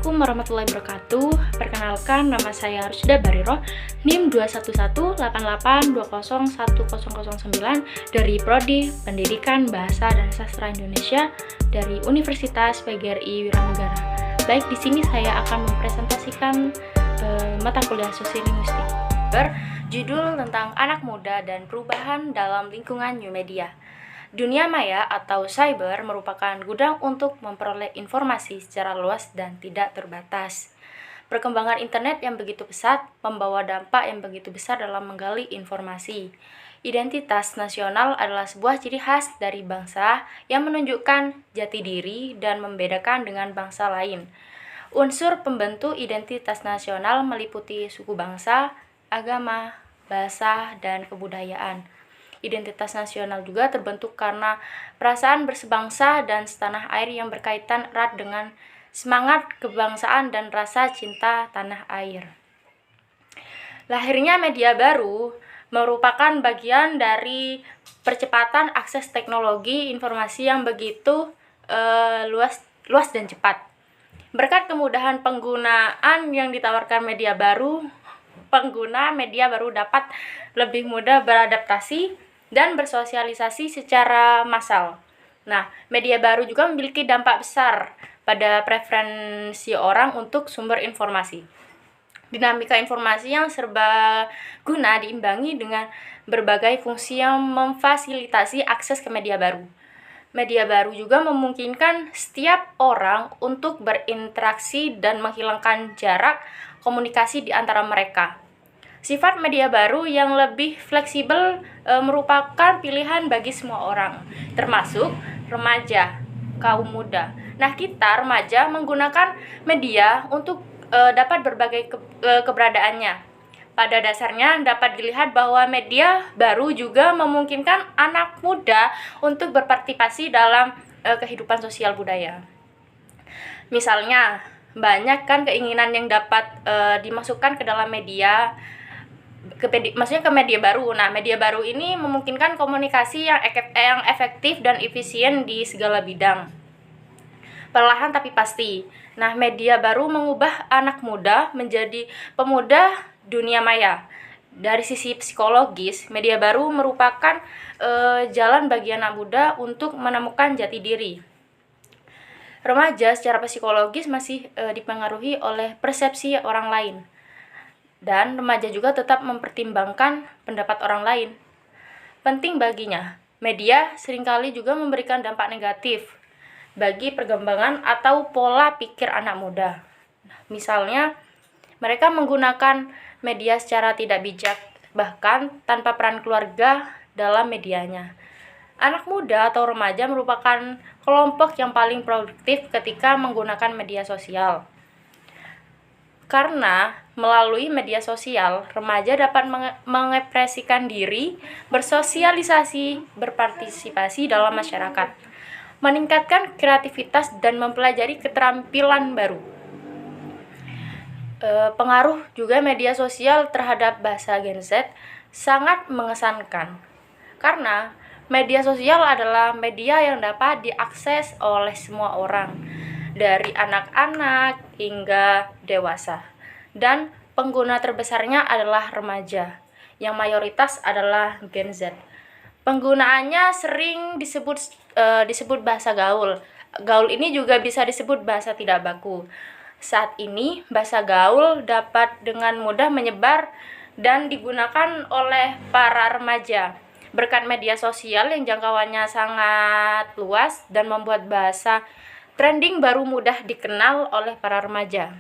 Assalamualaikum warahmatullahi wabarakatuh. Perkenalkan, nama saya Rusda Bariroh, NIM 21188201009 dari Prodi Pendidikan Bahasa dan Sastra Indonesia dari Universitas PGRI Wiranegara. Baik, di sini saya akan mempresentasikan mata kuliah Sosiolinguistik berjudul tentang anak muda dan perubahan dalam lingkungan new media. Dunia maya atau cyber merupakan gudang untuk memperoleh informasi secara luas dan tidak terbatas. Perkembangan internet yang begitu pesat membawa dampak yang begitu besar dalam menggali informasi. Identitas nasional adalah sebuah ciri khas dari bangsa yang menunjukkan jati diri dan membedakan dengan bangsa lain. Unsur pembentuk identitas nasional meliputi suku bangsa, agama, bahasa, dan kebudayaan. Identitas nasional juga terbentuk karena perasaan bersebangsa dan setanah air yang berkaitan erat dengan semangat kebangsaan dan rasa cinta tanah air. Lahirnya media baru merupakan bagian dari percepatan akses teknologi informasi yang begitu luas dan cepat. Berkat kemudahan penggunaan yang ditawarkan media baru, pengguna media baru dapat lebih mudah beradaptasi dan bersosialisasi secara massal. Nah, media baru juga memiliki dampak besar pada preferensi orang untuk sumber informasi. Dinamika informasi yang serba guna diimbangi dengan berbagai fungsi yang memfasilitasi akses ke media baru. Media baru juga memungkinkan setiap orang untuk berinteraksi dan menghilangkan jarak komunikasi di antara mereka. Sifat media baru yang lebih fleksibel merupakan pilihan bagi semua orang, termasuk remaja, kaum muda. Nah, kita remaja menggunakan media untuk dapat berbagai keberadaannya. Pada dasarnya dapat dilihat bahwa media baru juga memungkinkan anak muda untuk berpartisipasi dalam kehidupan sosial budaya. Misalnya, banyak kan keinginan yang dapat dimasukkan ke dalam media, maksudnya ke media baru. Nah, media baru ini memungkinkan komunikasi yang efektif dan efisien di segala bidang. Perlahan tapi pasti. Nah, media baru mengubah anak muda menjadi pemuda dunia maya. Dari sisi psikologis, media baru merupakan jalan bagi anak muda untuk menemukan jati diri. Remaja secara psikologis masih dipengaruhi oleh persepsi orang lain. Dan remaja juga tetap mempertimbangkan pendapat orang lain. Penting baginya, media seringkali juga memberikan dampak negatif bagi perkembangan atau pola pikir anak muda. Misalnya, mereka menggunakan media secara tidak bijak, bahkan tanpa peran keluarga dalam medianya. Anak muda atau remaja merupakan kelompok yang paling produktif ketika menggunakan media sosial. Karena melalui media sosial, remaja dapat mengekspresikan diri, bersosialisasi, berpartisipasi dalam masyarakat, meningkatkan kreativitas dan mempelajari keterampilan baru. Pengaruh juga media sosial terhadap bahasa Gen Z sangat mengesankan. Karena media sosial adalah media yang dapat diakses oleh semua orang, dari anak-anak hingga dewasa. Dan pengguna terbesarnya adalah remaja, yang mayoritas adalah Gen Z. Penggunaannya sering disebut bahasa gaul. Gaul ini juga bisa disebut bahasa tidak baku. Saat ini, bahasa gaul dapat dengan mudah menyebar dan digunakan oleh para remaja. Berkat media sosial yang jangkauannya sangat luas dan membuat bahasa trending baru mudah dikenal oleh para remaja.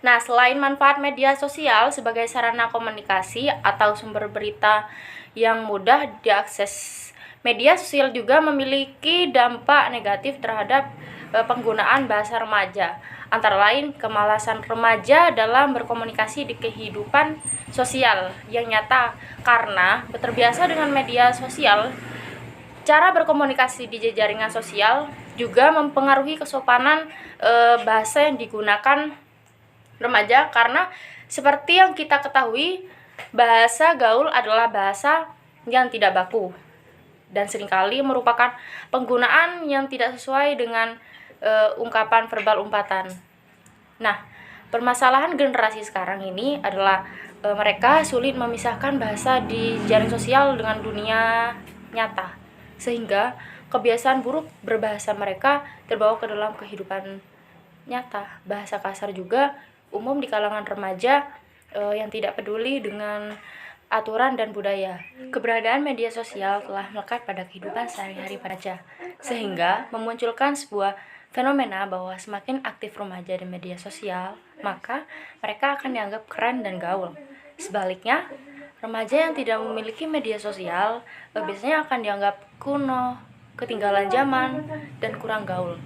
Nah, selain manfaat media sosial sebagai sarana komunikasi atau sumber berita yang mudah diakses, media sosial juga memiliki dampak negatif terhadap penggunaan bahasa remaja. Antara lain, kemalasan remaja dalam berkomunikasi di kehidupan sosial yang nyata. Karena terbiasa dengan media sosial, cara berkomunikasi di jaringan sosial juga mempengaruhi kesopanan bahasa yang digunakan remaja, karena seperti yang kita ketahui, bahasa gaul adalah bahasa yang tidak baku dan seringkali merupakan penggunaan yang tidak sesuai dengan ungkapan verbal umpatan. Nah, permasalahan generasi sekarang ini adalah mereka sulit memisahkan bahasa di jaring sosial dengan dunia nyata, sehingga kebiasaan buruk berbahasa mereka terbawa ke dalam kehidupan nyata. Bahasa kasar juga umum di kalangan remaja yang tidak peduli dengan aturan dan budaya. Keberadaan media sosial telah melekat pada kehidupan sehari-hari remaja, sehingga memunculkan sebuah fenomena bahwa semakin aktif remaja di media sosial, maka mereka akan dianggap keren dan gaul. Sebaliknya, remaja yang tidak memiliki media sosial biasanya akan dianggap kuno, ketinggalan zaman, dan kurang gaul.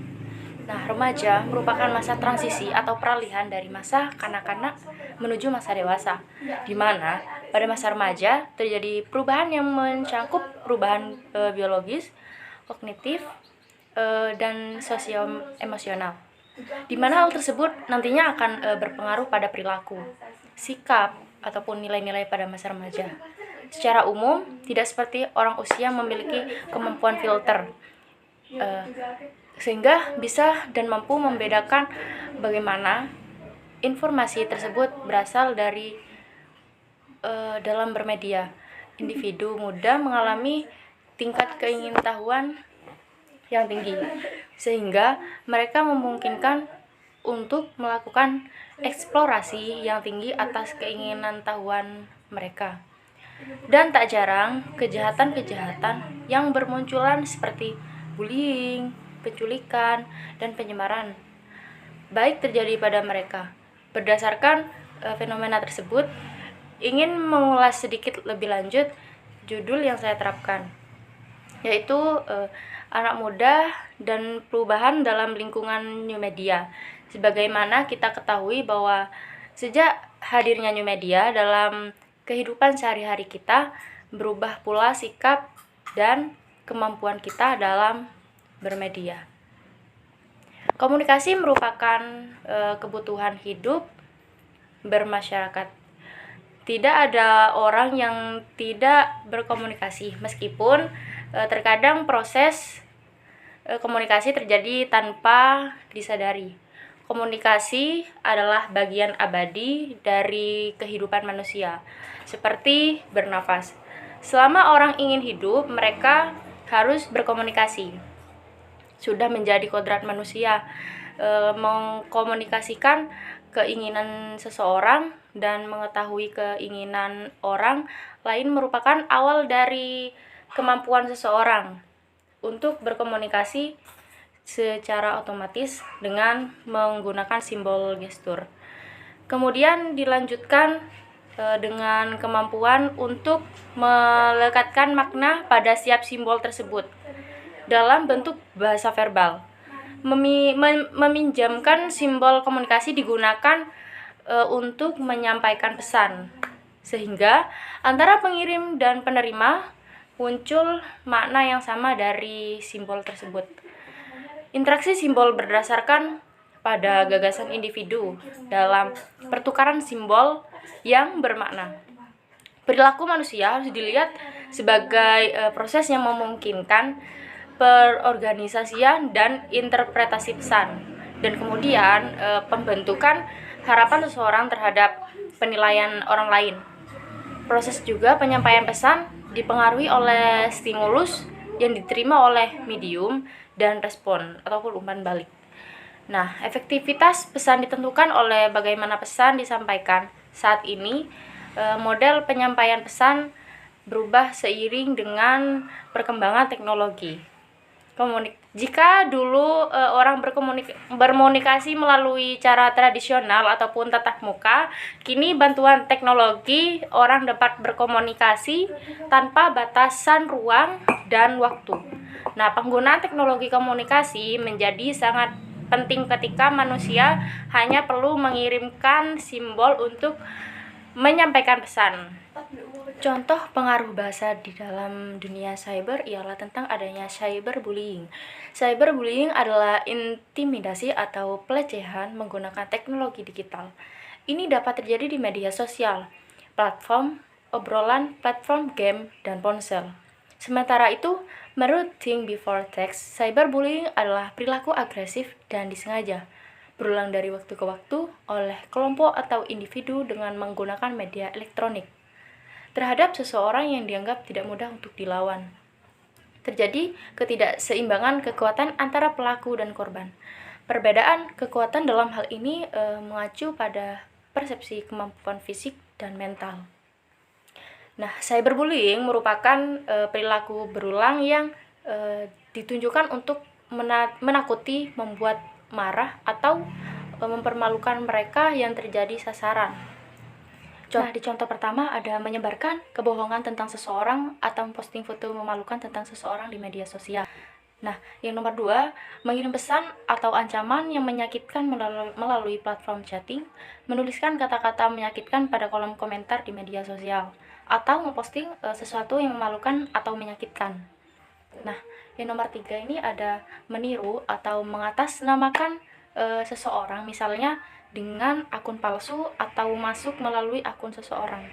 Nah, remaja merupakan masa transisi atau peralihan dari masa kanak-kanak menuju masa dewasa, di mana pada masa remaja terjadi perubahan yang mencakup perubahan biologis, kognitif, dan sosio-emosional, di mana hal tersebut nantinya akan berpengaruh pada perilaku, sikap, ataupun nilai-nilai pada masa remaja. Secara umum, tidak seperti orang usia memiliki kemampuan filter, sehingga bisa dan mampu membedakan bagaimana informasi tersebut berasal dari dalam bermedia. Individu muda mengalami tingkat keingintahuan yang tinggi, sehingga mereka memungkinkan untuk melakukan eksplorasi yang tinggi atas keinginan tahuan mereka. Dan tak jarang kejahatan-kejahatan yang bermunculan seperti bullying, penculikan, dan penyemaran baik terjadi pada mereka. Berdasarkan fenomena tersebut, ingin mengulas sedikit lebih lanjut judul yang saya terapkan, yaitu anak muda dan perubahan dalam lingkungan new media. Sebagaimana kita ketahui bahwa sejak hadirnya new media dalam kehidupan sehari-hari kita, berubah pula sikap dan kemampuan kita dalam bermedia. Komunikasi merupakan kebutuhan hidup bermasyarakat. Tidak ada orang yang tidak berkomunikasi, meskipun terkadang proses komunikasi terjadi tanpa disadari. Komunikasi adalah bagian abadi dari kehidupan manusia, seperti bernafas. Selama orang ingin hidup, mereka harus berkomunikasi. Sudah menjadi kodrat manusia mengkomunikasikan keinginan seseorang dan mengetahui keinginan orang lain merupakan awal dari kemampuan seseorang untuk berkomunikasi secara otomatis dengan menggunakan simbol gestur. Kemudian dilanjutkan dengan kemampuan untuk melekatkan makna pada setiap simbol tersebut dalam bentuk bahasa verbal. Meminjamkan simbol komunikasi digunakan untuk menyampaikan pesan, sehingga antara pengirim dan penerima muncul makna yang sama dari simbol tersebut. Interaksi simbol berdasarkan pada gagasan individu dalam pertukaran simbol yang bermakna. Perilaku manusia harus dilihat sebagai proses yang memungkinkan perorganisasian dan interpretasi pesan, dan kemudian pembentukan harapan seseorang terhadap penilaian orang lain. Proses juga penyampaian pesan dipengaruhi oleh stimulus yang diterima oleh medium dan respon ataupun umpan balik. Nah, efektivitas pesan ditentukan oleh bagaimana pesan disampaikan. Saat ini model penyampaian pesan berubah seiring dengan perkembangan teknologi. Jika dulu orang berkomunikasi melalui cara tradisional ataupun tatap muka, kini bantuan teknologi orang dapat berkomunikasi tanpa batasan ruang dan waktu. Nah, penggunaan teknologi komunikasi menjadi sangat penting ketika manusia hanya perlu mengirimkan simbol untuk menyampaikan pesan. Contoh pengaruh bahasa di dalam dunia cyber ialah tentang adanya cyberbullying. Cyberbullying adalah intimidasi atau pelecehan menggunakan teknologi digital. Ini dapat terjadi di media sosial, platform obrolan, platform game, dan ponsel. Sementara itu, menurut Think Before Text, cyberbullying adalah perilaku agresif dan disengaja berulang dari waktu ke waktu oleh kelompok atau individu dengan menggunakan media elektronik terhadap seseorang yang dianggap tidak mudah untuk dilawan. Terjadi ketidakseimbangan kekuatan antara pelaku dan korban. Perbedaan kekuatan dalam hal ini mengacu pada persepsi kemampuan fisik dan mental. Nah, cyberbullying merupakan perilaku berulang yang ditunjukkan untuk menakuti, membuat marah, atau mempermalukan mereka yang terjadi sasaran. Nah, di contoh pertama ada menyebarkan kebohongan tentang seseorang atau memposting foto memalukan tentang seseorang di media sosial. Nah, yang nomor 2, mengirim pesan atau ancaman yang menyakitkan melalui platform chatting, menuliskan kata-kata menyakitkan pada kolom komentar di media sosial, atau memposting sesuatu yang memalukan atau menyakitkan. Nah, yang nomor 3 ini ada meniru atau mengatasnamakan seseorang, misalnya dengan akun palsu atau masuk melalui akun seseorang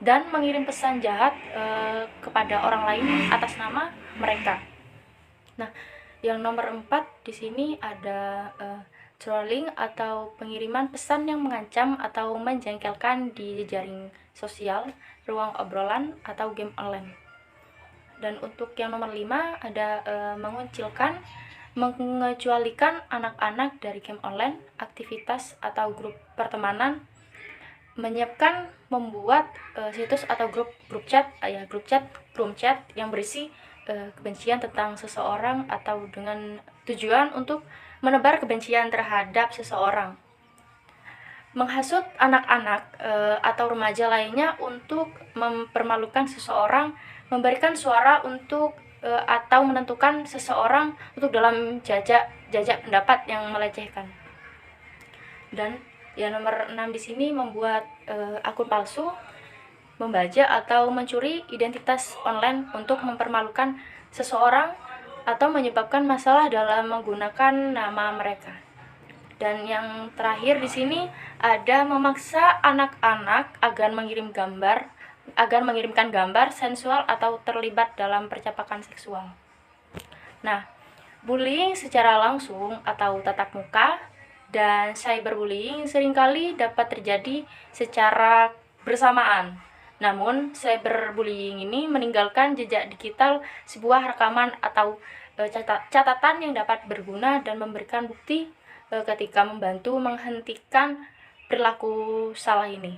dan mengirim pesan jahat kepada orang lain atas nama mereka. Nah, yang nomor 4 di sini ada trolling atau pengiriman pesan yang mengancam atau menjengkelkan di jaring sosial, ruang obrolan, atau game online. Dan untuk yang nomor 5 ada mengucilkan, mengecualikan anak-anak dari game online, aktivitas atau grup pertemanan, menyiapkan, membuat situs atau grup chat yang berisi kebencian tentang seseorang atau dengan tujuan untuk menebar kebencian terhadap seseorang. Menghasut anak-anak atau remaja lainnya untuk mempermalukan seseorang, memberikan suara untuk atau menentukan seseorang untuk dalam jajak pendapat yang melecehkan. Dan yang nomor 6 di sini membuat akun palsu, membajak atau mencuri identitas online untuk mempermalukan seseorang atau menyebabkan masalah dalam menggunakan nama mereka. Dan yang terakhir di sini ada memaksa anak-anak agar mengirimkan gambar sensual atau terlibat dalam percakapan seksual. Nah, bullying secara langsung atau tatap muka dan cyberbullying seringkali dapat terjadi secara bersamaan. Namun, cyberbullying ini meninggalkan jejak digital, sebuah rekaman atau catatan yang dapat berguna dan memberikan bukti ketika membantu menghentikan perilaku salah ini.